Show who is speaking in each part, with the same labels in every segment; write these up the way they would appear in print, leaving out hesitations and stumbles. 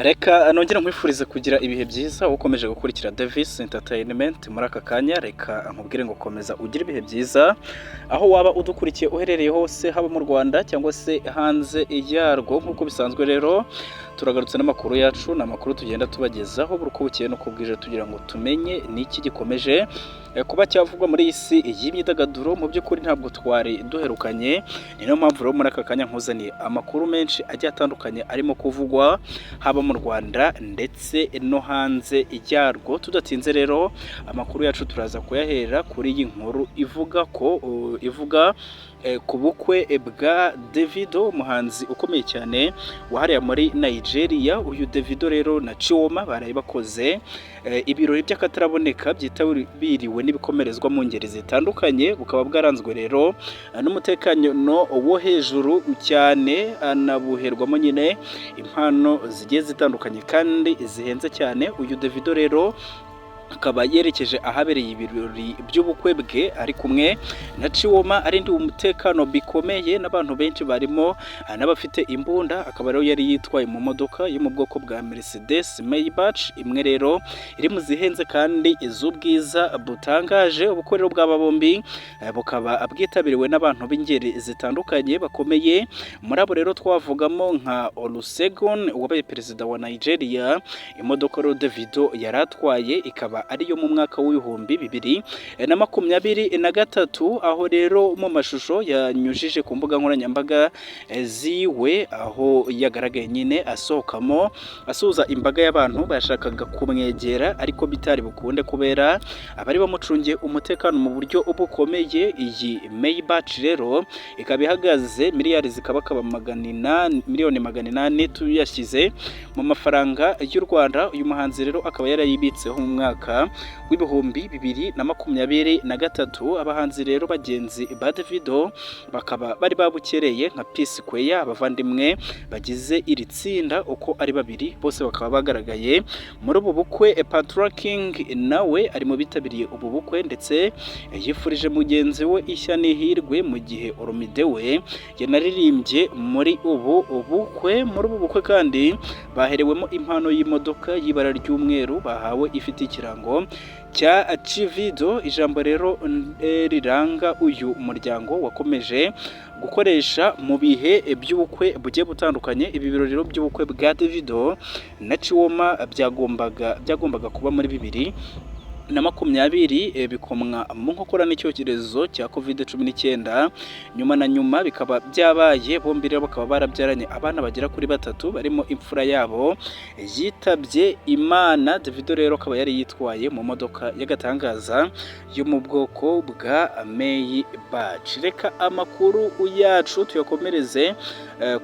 Speaker 1: Reka nongera nkwifuriza kugira ibihe byiza ukomeje gukurikira Davis Entertainment muri aka kanya. Reka nkubwire ngo komeza ugire ibihe byiza aho waba udukurikiye uherereye hose, haba mu Rwanda cyangwa se hanze yarwo. Nk'uko bisanzwe rero turagarutse n'amakuru yacu, n'amakuru tugenda tubagezaho buri uko bukeye n'uko bwije, tugira ngo tumenye niki gikomeje kuba cyavugwa muri iyi si y'imyidagaduro. Mu by'ukuri ntabwo twari duherukanye, ni nayo mpamvu rero muri aka kanya nkuzaniye amakuru menshi agiye atandukanye arimo kuvugwa haba mu Rwanda ndetse no hanze yarwo. Tudatinze rero amakuru yacu turaza kuyahera kuri iyi nkuru ivuga ku bukwe bwa Davido, umuhanzi ukomeye cyane wahariye muri Nigeria. Uyu Davido rero na Chioma baraye bakoze ibirori by'akataraboneka byitabiriwe n'ibikomerezwa mu ngeri zitandukanye, bukaba bwaranzwe rero n'umutekano wo hejuru cyane, anabuherwamo nyine impano zigiye zitandukanye kandi zihenze cyane. Uyu Davido rero akaba yerekeje ahabereye ibirori by'ubukwe bwe ari kumwe na Chioma, arindiwe umutekano bikomeye n'abantu benshi barimo n'abafite imbunda. Akaba rero yari yitwaye mu modoka yo mu bwoko bwa Mercedes Maybach, imwe rero iri mu zihenze kandi iz'ubwiza butangaje. Ubukwe rero bw'aba bombi bukaba bwitabiriwe n'abantu b'ingeri zitandukanye bakomeye. Muri abo rero twavugamo nka Olusegun wabaye perezida wa Nigeria. Imodoka rero Davido yari atwaye ikaba ariyo mu mwaka w'ibihumbi 2023, aho rero mu mashusho yanyujije ku mbuga nkoranyambaga ziwe, aho yagaragaye nyine asohokamo asuhuza imbaga y'abantu bashakaga kumwegera ariko bitari bukunde kubera abari bamucungiye umutekano mu buryo bukomeye. Iyi Maybach rero ikaba ihagaze miliyoni 800 tuyashyize mu mafaranga y'u Rwanda. Uyu muhanzi rero akaba yarayibitseho mu mwaka w'ibihumbi 2023. Abahanzi rero bagenzi ba Davido bakaba bari babukereye nka P Square, abavandimwe bagize iri tsinda uko ari babiri, bose bakaba bagaragaye muri ubu bukwe. Patrick King nawe ari mu bitabiriye ubu bukwe ndetse yifurije mugenzi we ishya n'ihirwe mu gihe Oromide we yanaririmbye muri ubu bukwe. Muri ubu bukwe kandi baherewemo impano y'imodoka y'ibara ry'umweru bahawe ifite ikirango cya Chivido. Ijambo rero riranga uyu muryango wakomeje gukoresha mu bihe by'ubukwe bugiye butandukanye. Ibi birori by'ubukwe bwa Davido na Chioma byagombaga kuba muri 2020 bikomwa mu nkokora n'icyorezo cya COVID-19. Nyuma bikaba byabaye, bombi rero bakaba barabyaranye abana bagera kuri 3 barimo imfura yabo yitabye Imana. Davido rero akaba yari yitwaye mu modoka y'agatangaza yo mu bwoko bwa Maybach. Reka amakuru yacu tuyakomereze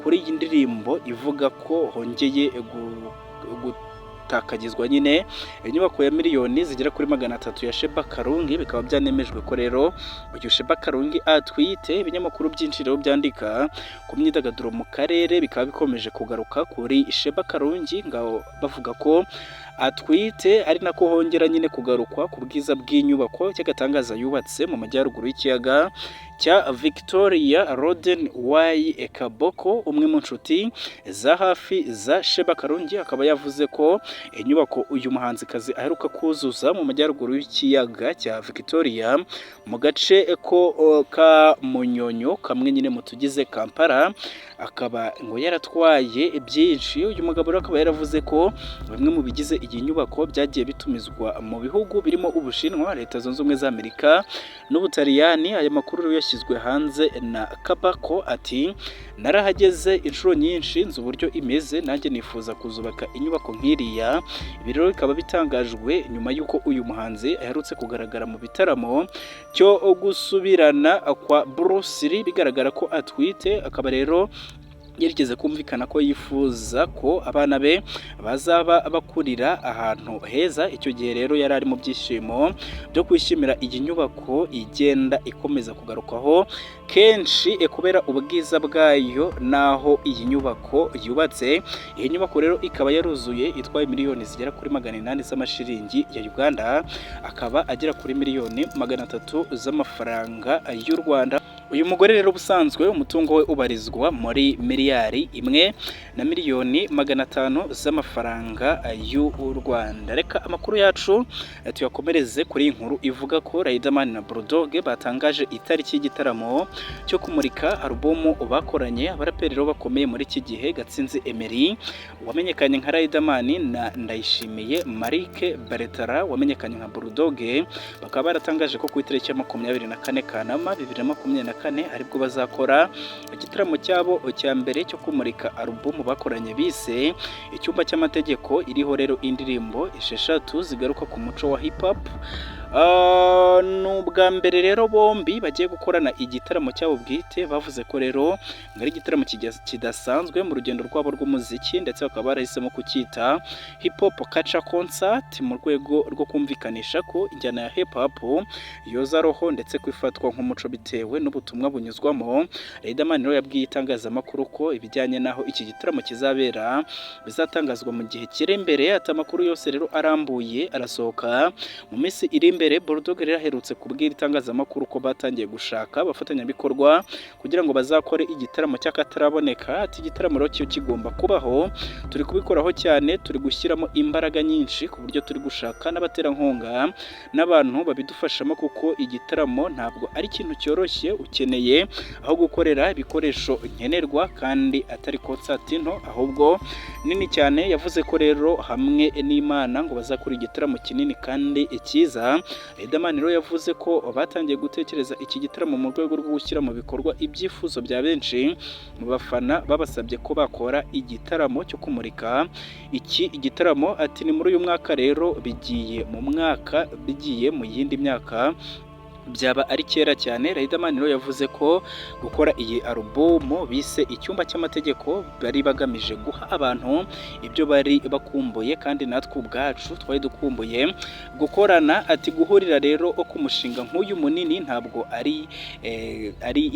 Speaker 1: kuri iyi ndirimbo ivuga ko hongeye gutakagizwa nyine inyubako ya miliyoni zigera kuri 300 ya Sheba Karungi. Bikaba byanemejwe ko rero uyu Sheba Karungi atwite. Ibinyamakuru byinshi rero byandika ku myidagaduro mu karere bikaba bikomeje kugaruka kuri Sheba Karungi, ngaho bavuga ko atwite, ari nako hongera nyine kugarukwa ku bwiza bw'inyubako cy'agatangaza yubatse mu majyaruguru y'ikiyaga cya Victoria. Roden Y Kaboko, umwe mu nshuti za hafi za Sheba Karungi, akaba yavuze ko inyubako uyu muhanzikazi aheruka kuzuza mu majyaruguru y'ikiyaga cya Victoria mu gace ka Munyonyo, kamwe nyine mu tugize Kampala, akaba ngo yaratwaye byinshi. Uyu mugabo rero akaba yaravuze ko bimwe mu bigize iyi nyubako byagiye bitumizwa mu bihugu birimo Ubushinwa, Leta Zunze Ubumwe za Amerika n'Ubutaliyani. Aya makuru yashyizwe hanze na Kabako, ati narahageze inshuro nyinshi, nzi uburyo imeze, nanjye nifuza kuzubaka inyubako nk'iriya. Ibi rero bikaba bitangajwe nyuma y'uko uyu muhanzi aherutse kugaragara mu bitaramo cyo gusubirana kwa Bruce Lee, bigaragara ko atwite. Akaba rero yerigeze kumvikana ko yifuza ko abana be bazaba bakurira ahantu heza. Icyo gihe rero yari ari mu byishimo byo kwishimira iyi nyubako igenda ikomeza kugarukaho kenshi kubera ubwiza bwayo naho iyi nyubako yubatse. Iyi nyubako rero ikaba yaruzuye, itwaye miliyoni zigera kuri 800 z'amashiringi ya Uganda, akaba agera kuri miliyoni 300 z'amafaranga y'u Rwanda. Uyu mugore rero ubusanzwe umutungo we ubarizwa muri miliyari 1,500,000 z'amafaranga y'u Rwanda. Reka amakuru yacu tuyakomereze kuri inkuru ivuga ko Riderman na Bull Dogg batangaje itariki y'igitaramo cyo kumurika alubumu bakoranye. Abaraperi rero bakomeye muri iki gihe Gatsinzi Emery wamenyekanye nka Riderman na Ndayishimiye Malik Bertrand wamenyekanye nka Bull Dogg bakaba baratangaje ko ku itariki ya 24 Kanama 2024 aribwo bazakora igitaramo cyabo cya mbere cyo kumurika alubumu bakoranye bise Icyumba cy'Amategeko, iriho rero indirimbo 6 zigaruka ku muco wa hip hop. N'ubwa mbere rero bombi bagiye gukorana igitaramo cyabo bwite. Bavuze ko rero ngari igitaramo kidasanzwe mu rugendo rwabo rw'umuziki, ndetse bakaba barahisemo kucyita hip hop culture concert mu rwego rwo kumvikanisha ko injyana ya hip hop yoza roho ndetse kwifatwa nk'umuco bitewe n'ubutumwa bunyuzwamo. Riderman rero yabwiye itangazamakuru ko ibijyanye naho iki gitaramo kizabera bizatangazwa mu gihe kiri imbere. Ati amakuru yose rero arambuye arasohoka mu minsi iri imbere. Bull Dogg rero aherutse kubwira itangazamakuru ko batangiye gushaka abafatanyabikorwa kugira ngo bazakore igitaramo cy'akataraboneka. Ati igitaramo rero cyo kigomba kubaho, turi kubikoraho cyane, turi gushyiramo imbaraga nyinshi ku buryo turi gushaka n'abaterankunga n'abantu babidufashamo, kuko igitaramo ntabwo ari ikintu cyoroshye, ukeneye aho gukorera ibikoresho nkenerwa kandi atari concert nto ahubwo nini cyane. Yavuze ko rero hamwe n'Imana ngo bazakora igitaramo kinini kandi cyiza. Riderman rero yavuze ko batangiye gutekereza iki gitaramo mu rwego rwo gushyira mu bikorwa ibyifuzo bya benshi mu bafana babasabye ko bakora igitaramo cyo kumurika iki igitaramo. Ati ni muri uyu mwaka rero bigiye mu yindi myaka byaba ari kera cyane. Riderman rero yavuze ko gukora iyi alubumu bise Icyumba cy'Amategeko bari bagamije guha abantu ibyo bari bakumbuye kandi natwe ubwacu twari dukumbuye gukorana. Ati guhurira rero ku mushinga nk'uyu munini ntabwo ari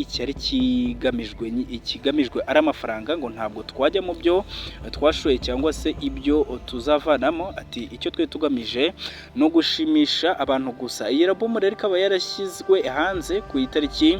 Speaker 1: icyari ikigamijwe ari amafaranga, ngo ntabwo twajya mu byo twashoye cyangwa se ibyo tuzavanamo. Ati icyo twe tugamije no gushimisha abantu gusa. Iyi alubumu rero ikaba yarashyizwe hanze ku itariki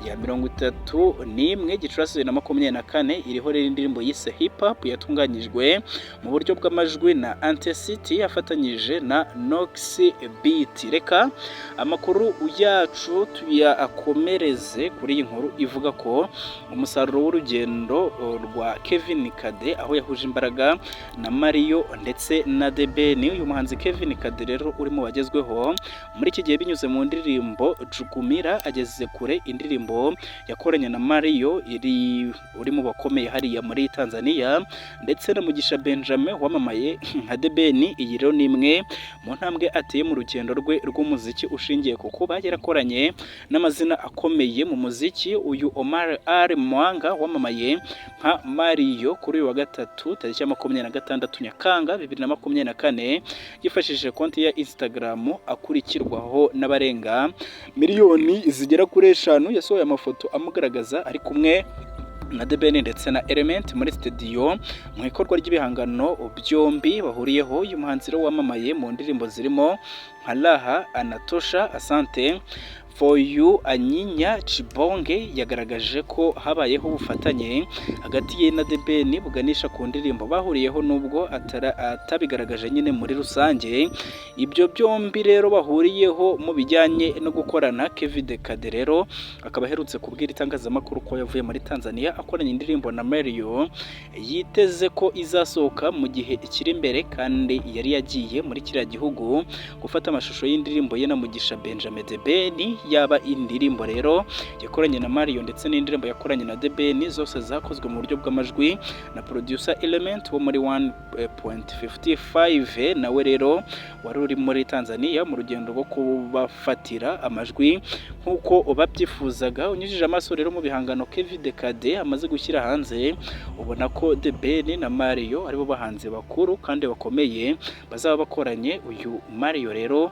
Speaker 1: ya 31 Gicurasi 2024. iriho rero indirimbo yise hip hop yatunganyijwe mu buryo bw'amajwi na Antecity afatanyije na Nox Beat. Reka amakuru yacu tuyakomereze kuri iyi nkuru ivuga ko umusaruro w'urugendo rwa Kevin Kade aho yahuje imbaraga na Mario ndetse na The Ben. Uyu muhanzi Kevin Kade rero uri mu bagezweho muri iki gihe binyuze mu ndirimbo Jugumira, ageze kure indirimbo yakoranye na Mario uri mu bakomeye hariya muri Tanzania, ndetse na Mugisha Benjamin wamamaye nka The Ben. Iyi rero ni imwe mu ntambwe ateye mu rugendo rwe rw'umuziki ushingiye ku kuba yarakoranye n'amazina akomeye mu muziki. Uyu Omar Ali Mwanga wamamaye nka Mario kuri uyu wa gatatu tariki ya 26 Nyakanga 2024 yifashishije konti ya Instagram akurikirwaho n'abarenga miliyoni zigera kuri 5. yasohoye amafoto amugaragaza ari kumwe na The Ben ndetse na Element muri studio mu ikorwa ry'ibihangano byombi bahuriyeho. Uyu muhanzi rero wamamaye mu ndirimbo zirimo nka Laha, Anatosha, Asante, For You, Anyinya, Chibonge yagaragaje ko habayeho ubufatanye hagati ye na The Ben buganisha ku ndirimbo bahuriyeho nubwo atabigaragaje nyine muri rusange. Ibyo byombi rero bahuriyeho mu bijyanye no gukorana. Kevin Kade rero akaba aherutse kubwira itangazamakuru ko yavuye muri Tanzania akoranye indirimbo na Mario, yiteze ko izasohoka mu gihe kiri imbere kandi yari yagiye muri kiriya gihugu gufata amashusho y'indirimbo ye na Mugisha Benjamin The Ben. Yaba indirimbo rero yakoranye na Mario ndetse n'indirimbo yakoranye na The Ben zose zakozwe mu buryo bw'amajwi na producer Element wo muri 1.55. nawe rero wari uri muri Tanzania mu rugendo rwo kubafatira amajwi nk'uko babyifuzaga. Unyujije amaso rero mu bihangano Kevin Kade amaze gushyira hanze, ubona ko The Ben na Mario aribo bahanzi bakuru kandi bakomeye bazaba bakoranye. Uyu Mario rero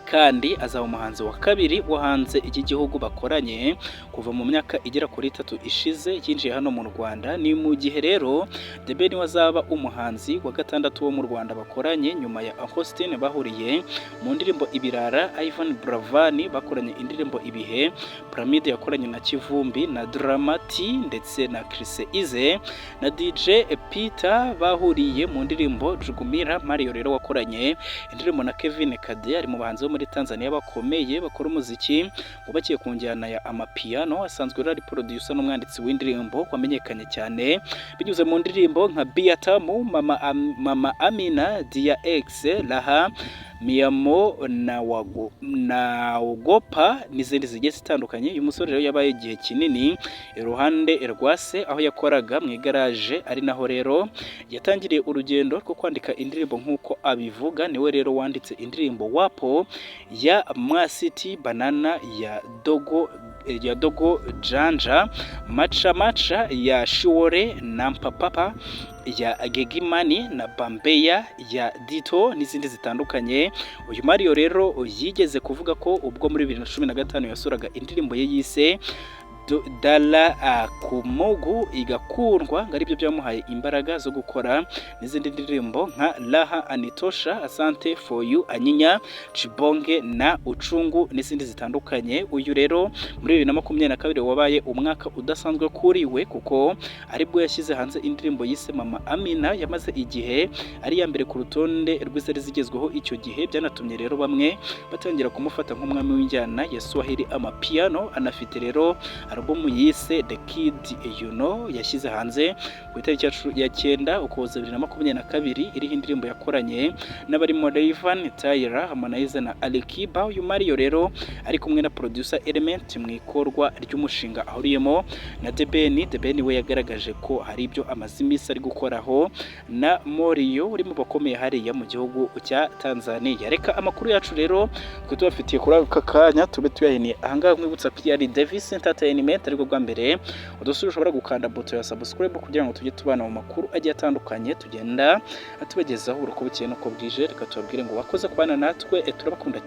Speaker 1: kandi azaba umuhanzi wa kabiri wo hanze iki gihugu bakoranye kuva mu myaka igera kuri 3 ishize yinjiye hano mu Rwanda. Ni mu gihe rero The Ben wazaba umuhanzi wa gatandatu wo mu Rwanda bakoranye nyuma ya Austin bahuriye mu ndirimbo Ibirara, Ivan Bravani bakoranye indirimbo Ibihe, Pyramide yakoranye na Kivumbi na Dramati ndetse na Chris Ize na DJ Peter bahuriye mu ndirimbo Jugumira. Mario rero wakoranye indirimbo na Kevin Kade ari mu bahanzi bo muri Tanzania bakomeye bakora umuziki wubakiye ku njyana ya amapiano. Asanzwe ari producer n'umwanditsi w'indirimbo wamenyekanye cyane binyuze mu ndirimbo nka Biatamu, Mama Amina, Dia X, Laha, Miyamo na Ugopa n'izindi zigiye zitandukanye. Uyu musore rero yabaye igihe kinini iruhande rwa se aho yakoraga mu igaraje, ari naho rero yatangiriye urugendo rwo kwandika indirimbo nk'uko abivuga. Niwe rero wanditse indirimbo Wapo ya Mwasiti, Banana ya Dogo Janja, Macha ya Shiwore na Mpapapa ya Gegimani na Bambeya ya Dito n'izindi zitandukanye. Uyu Mario rero yigeze kuvuga ko ubwo muri 2015 yasuraga indirimbo ye yise Dala Kumogu igakundwa ngo aribyo byamuhaye imbaraga zo gukora n'izindi ndirimbo nka Laha Anitosha, Asante for you, Anyinya, Chibonge na Uchungu n'izindi zitandukanye. Uyu rero muri 2022 wabaye umwaka udasanzwe kuri we kuko aribwo yashyize hanze indirimbo yise Mama Amina, yamaze igihe ari ya mbere ku rutonde rw'izari zigezweho icyo gihe. Byanatumye rero bamwe batangira kumufata nk'umwami w'injyana ya Swahili amapiano. Anafite rero album yise The Kid You Know yashyize hanze ku itariki ya 9 Ukuboza 2022 iriho indirimbo yakoranye n'abarimo Rayvan, Tyra, Harmonize na Alikiba. Uyu Mario rero ari kumwe na producer Element mu ikorwa ry'umushinga ahuriyemo na The Ben. The Ben we yagaragaje ko hari ibyo amazimisi ari gukoraho na Morio uri mu bakomeye hariya mu gihugu cya Tanzania. Reka amakuru yacu rero twe tubafitiye kuri aka kanya tube tuyahiniye ahangaha. Mwibutsa ko ari Davis Entertainment ariko bwa mbere udusubira ushobora gukanda buto ya subscribe kugira ngo tujye tubana mu makuru agiye atandukanye tugenda tubagezaho uko bukeye nuko bwije. Reka tubabwire ngo wakoze kubana natwe, turabakunda.